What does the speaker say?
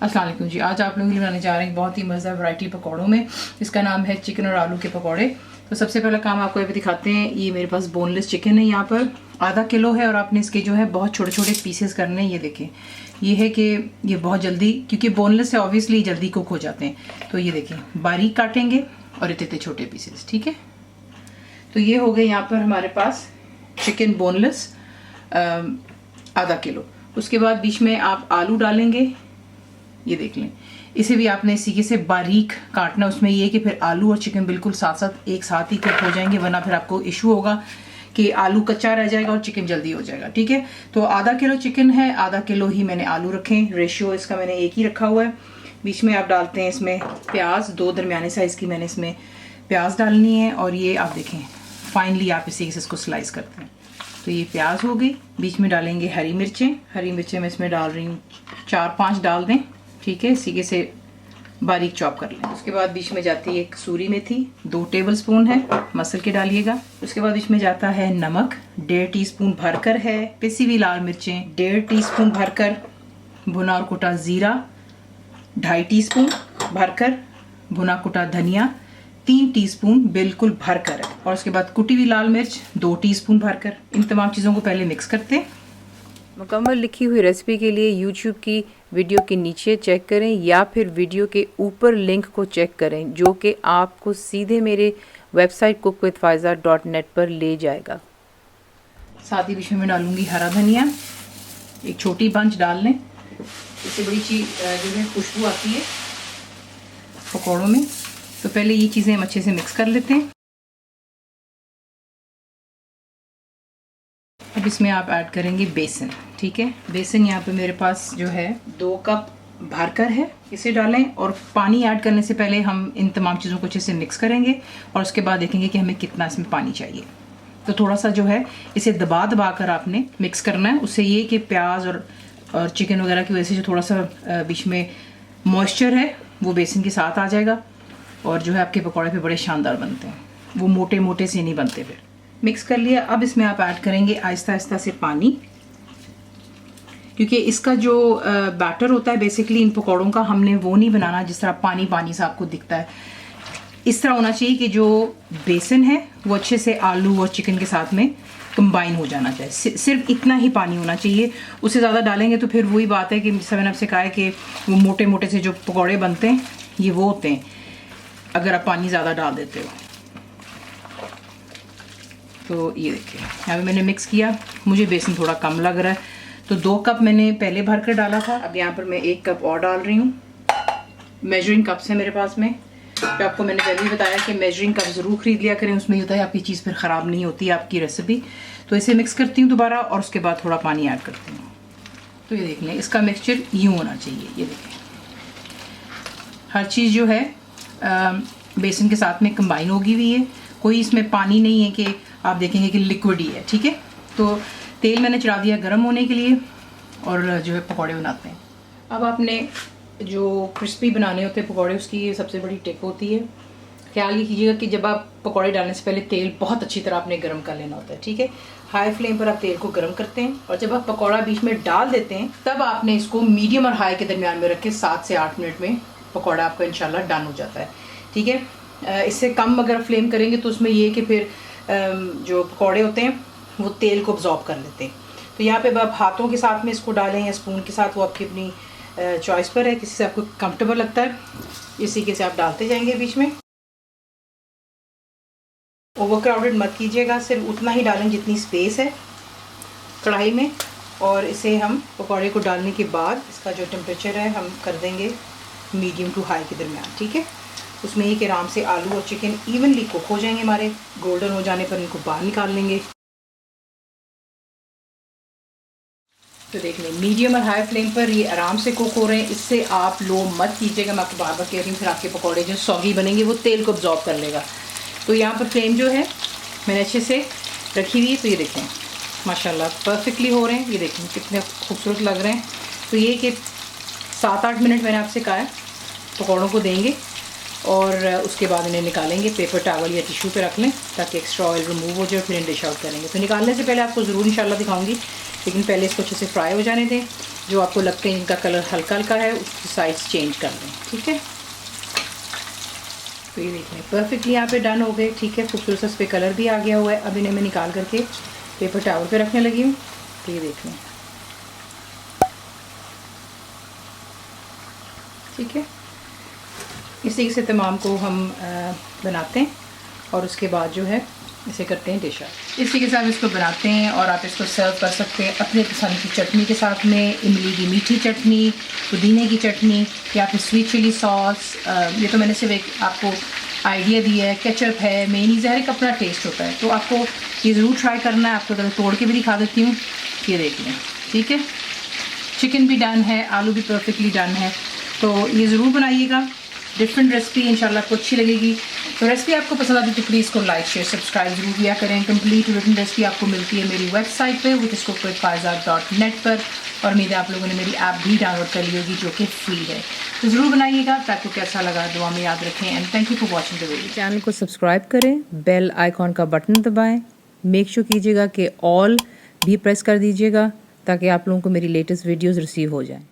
अस्सलाम वालेकुम जी। आज आप लोगों के लिए बनाने जा रहे हैं बहुत ही मज़ेदार वैरायटी पकौड़ों में। इसका नाम है चिकन और आलू के पकौड़े। तो सबसे पहला काम आपको ये दिखाते हैं। ये मेरे पास बोनलेस चिकन है, यहाँ पर आधा किलो है और आपने इसके जो है बहुत छोटे छोटे पीसेस करने हैं। ये देखें, ये है कि ये बहुत जल्दी, क्योंकि बोनलेस है ऑब्वियसली जल्दी कुक हो जाते हैं। तो ये देखें बारीक काटेंगे और इतने इतने छोटे पीसेस, ठीक है। तो ये हो गए यहाँ पर हमारे पास चिकन बोनलेस आधा किलो। उसके बाद बीच में आप आलू डालेंगे, ये देख लें। इसे भी आपने सीखे से बारीक काटना। उसमें ये कि फिर आलू और चिकन बिल्कुल साथ साथ एक साथ ही कुक हो जाएंगे, वरना फिर आपको इशू होगा कि आलू कच्चा रह जाएगा और चिकन जल्दी हो जाएगा, ठीक है। तो आधा किलो चिकन है, आधा किलो ही मैंने आलू रखे। रेशियो इसका मैंने एक ही रखा हुआ है। बीच में आप डालते हैं इसमें प्याज, 2 दरमियाने साइज़ की मैंने इसमें प्याज डालनी है। और ये आप देखें फाइनली आप इसी से इसको स्लाइस करते हैं। तो ये प्याज हो गई। बीच में डालेंगे हरी मिर्चें। हरी मिर्चें मैं इसमें डाल रही हूँ 4-5 डाल दें, ठीक है। सीगे से बारीक चॉप कर लें। उसके बाद बीच में जाती है कसूरी मेथी, 2 टेबलस्पून है, मसल के डालिएगा। उसके बाद बीच में जाता है नमक, 1.5 टीस्पून भरकर है। पिसी हुई लाल मिर्चें 1.5 टीस्पून भरकर। भुना और कुटा जीरा 2.5 टीस्पून भरकर। भुना कुटा धनिया 3 टीस्पून बिल्कुल भरकर है। और उसके बाद कुटी हुई लाल मिर्च 2 टीस्पून भरकर। इन तमाम चीज़ों को पहले मिक्स करते हैं। मुकम्मल लिखी हुई रेसिपी के लिए यूट्यूब की वीडियो के नीचे चेक करें या फिर वीडियो के ऊपर लिंक को चेक करें, जो कि आपको सीधे मेरे वेबसाइट cookWithFaiza.net पर ले जाएगा। साथ ही बीच में मैं डालूंगी हरा धनिया, एक छोटी बंच डाल लें। इससे बड़ी चीज़ जो है खुशबू आती है पकौड़ों में। तो पहले ये चीज़ें हम अच्छे से मिक्स कर लेते हैं। अब इसमें आप ऐड करेंगे बेसन, ठीक है। बेसन यहाँ पे मेरे पास जो है 2 कप भरकर है, इसे डालें। और पानी ऐड करने से पहले हम इन तमाम चीज़ों को अच्छे से मिक्स करेंगे और उसके बाद देखेंगे कि हमें कितना इसमें पानी चाहिए। तो थोड़ा सा जो है इसे दबा दबा कर आपने मिक्स करना है। उससे ये कि प्याज और चिकन वगैरह की वजह से जो थोड़ा सा बीच में मॉइस्चर है वो बेसन के साथ आ जाएगा और जो है आपके पकौड़े पे बड़े शानदार बनते हैं। वो मोटे मोटे से नहीं बनते। फिर मिक्स कर लिया। अब इसमें आप ऐड करेंगे आहिस्ता आहिस्ता से पानी, क्योंकि इसका जो बैटर होता है बेसिकली इन पकौड़ों का हमने वो नहीं बनाना जिस तरह पानी पानी सा आपको दिखता है। इस तरह होना चाहिए कि जो बेसन है वो अच्छे से आलू और चिकन के साथ में कंबाइन हो जाना चाहिए। सिर्फ इतना ही पानी होना चाहिए, उससे ज़्यादा डालेंगे तो फिर वही बात है कि जैसा मैंने आपसे कहा है कि वो मोटे मोटे से जो पकौड़े बनते हैं ये वो होते हैं अगर आप पानी ज़्यादा डाल देते हो। तो ये देखिए यहाँ पे मैंने मिक्स किया। मुझे बेसन थोड़ा कम लग रहा है तो 2 कप मैंने पहले भर कर डाला था। अब यहाँ पर मैं 1 कप और डाल रही हूँ। मेजरिंग कप्स है मेरे पास में। तो आपको मैंने पहले ही बताया कि मेजरिंग कप ज़रूर ख़रीद लिया करें, उसमें होता है आपकी चीज़ फिर ख़राब नहीं होती आपकी रेसिपी। तो इसे मिक्स करती हूँ दोबारा और उसके बाद थोड़ा पानी ऐड करती हूँ। तो ये देख लें इसका मिक्सचर यूँ होना चाहिए। ये देखें हर चीज़ जो है बेसन के साथ में कंबाइन होगी हुई है, कोई इसमें पानी नहीं है कि आप देखेंगे कि लिक्विड ही है, ठीक है। तो तेल मैंने चढ़ा दिया गर्म होने के लिए और जो है पकौड़े बनाते हैं। अब आपने जो क्रिस्पी बनाने होते हैं पकौड़े, उसकी ये सबसे बड़ी टिप होती है। ख्याल ये कीजिएगा कि जब आप पकौड़े डालने से पहले तेल बहुत अच्छी तरह आपने गर्म कर लेना होता है, ठीक है। हाई फ्लेम पर आप तेल को गर्म करते हैं और जब आप पकौड़ा बीच में डाल देते हैं तब आपने इसको मीडियम और हाई के दरमियान में रख के 7 से 8 मिनट में पकौड़ा आपका इंशाल्लाह डन हो जाता है, ठीक है। इससे कम अगर फ्लेम करेंगे तो उसमें ये कि फिर जो पकौड़े होते हैं वो तेल को अब्जॉर्ब कर लेते हैं। तो यहाँ पे आप हाथों के साथ में इसको डालें या स्पून के साथ, वो आपकी अपनी चॉइस पर है, किसी से आपको कंफर्टेबल लगता है। इसी के से आप डालते जाएंगे बीच में। ओवर क्राउडेड मत कीजिएगा, सिर्फ उतना ही डालें जितनी स्पेस है कढ़ाई में। और इसे हम पकौड़े को डालने के बाद इसका जो टेम्परेचर है हम कर देंगे मीडियम टू हाई के दरमियान, ठीक है। उसमें ये कि आराम से आलू और चिकन इवनली कुक हो जाएंगे हमारे। गोल्डन हो जाने पर इनको बाहर निकाल लेंगे। तो देख लें मीडियम और हाई फ्लेम पर ये आराम से कुक हो रहे हैं। इससे आप लो मत कीजिएगा, मैं आपको बार बार कह रही हूँ, फिर आपके पकौड़े जो सॉगी बनेंगे वो तेल को अब्जॉर्ब कर लेगा। तो यहाँ पर फ्लेम जो है मैंने अच्छे से रखी हुई है। तो ये देखें माशाल्लाह परफेक्टली हो रहे हैं। ये देखें कितने खूबसूरत लग रहे हैं। तो ये कि 7-8 मिनट मैंने आपसे कहा है पकौड़ों को देंगे और उसके बाद इन्हें निकालेंगे। पेपर टॉवल या टिश्यू पे रख लें ताकि एक्स्ट्रा ऑयल रिमूव हो जाए, फिर डिश आउट करेंगे। तो निकालने से पहले आपको ज़रूर इंशाल्लाह दिखाऊंगी लेकिन पहले इसको अच्छे से फ्राई हो जाने दें। जो आपको लगते हैं इनका कलर हल्का हल्का है उसकी साइड्स चेंज कर लें, ठीक है। तो ये देख लें परफेक्टली यहाँ पे डन हो गए, ठीक है। खूबसूरत सा इस पर कलर भी आ गया हुआ है। अब इन्हें मैं निकाल करके पेपर टॉवल पे रखने लगी हूँ। तो ये देख लें, ठीक है। इसी से तमाम को हम बनाते हैं और उसके बाद जो है इसे करते हैं डिश आउट। इसी के साथ इसको बनाते हैं और आप इसको सर्व कर सकते हैं अपने पसंद की चटनी के साथ में, इमली की मीठी चटनी, पुदीने की चटनी या फिर स्वीट चिली सॉस। ये तो मैंने सिर्फ एक आपको आइडिया दिया है। केचप है, मेयोनीज़ है, हर एक अपना टेस्ट होता है। तो आपको ये ज़रूर ट्राई करना है। आपको तो तोड़ के भी दिखा देती हूँ, ये देख लें, ठीक है। चिकन भी डन है, आलू भी परफेक्टली डन है। तो ये ज़रूर बनाइएगा, डिफरेंट रेसिपी इंशाल्लाह आपको अच्छी लगेगी। तो रेसिपी आपको पसंद आती है तो प्लीज़ को लाइक शेयर सब्सक्राइब जरूर किया करें। कंप्लीट रिटन रेसिपी आपको मिलती है मेरी वेबसाइट पे whichIscookWithFaizah.net पर, और उम्मीद है आप लोगों ने मेरी ऐप भी डाउनलोड कर ली होगी जो कि फ्री है। तो ज़रूर बनाइएगा। तो आपको कैसा लगा दुआ में याद रखें and thank you for watching the video. Channel को सब्सक्राइब करें, बेल आइकॉन का बटन दबाएं, मेक श्योर कीजिएगा कि ऑल भी प्रेस कर दीजिएगा ताकि आप लोगों को मेरी लेटेस्ट वीडियोस रिसीव हो जाएं।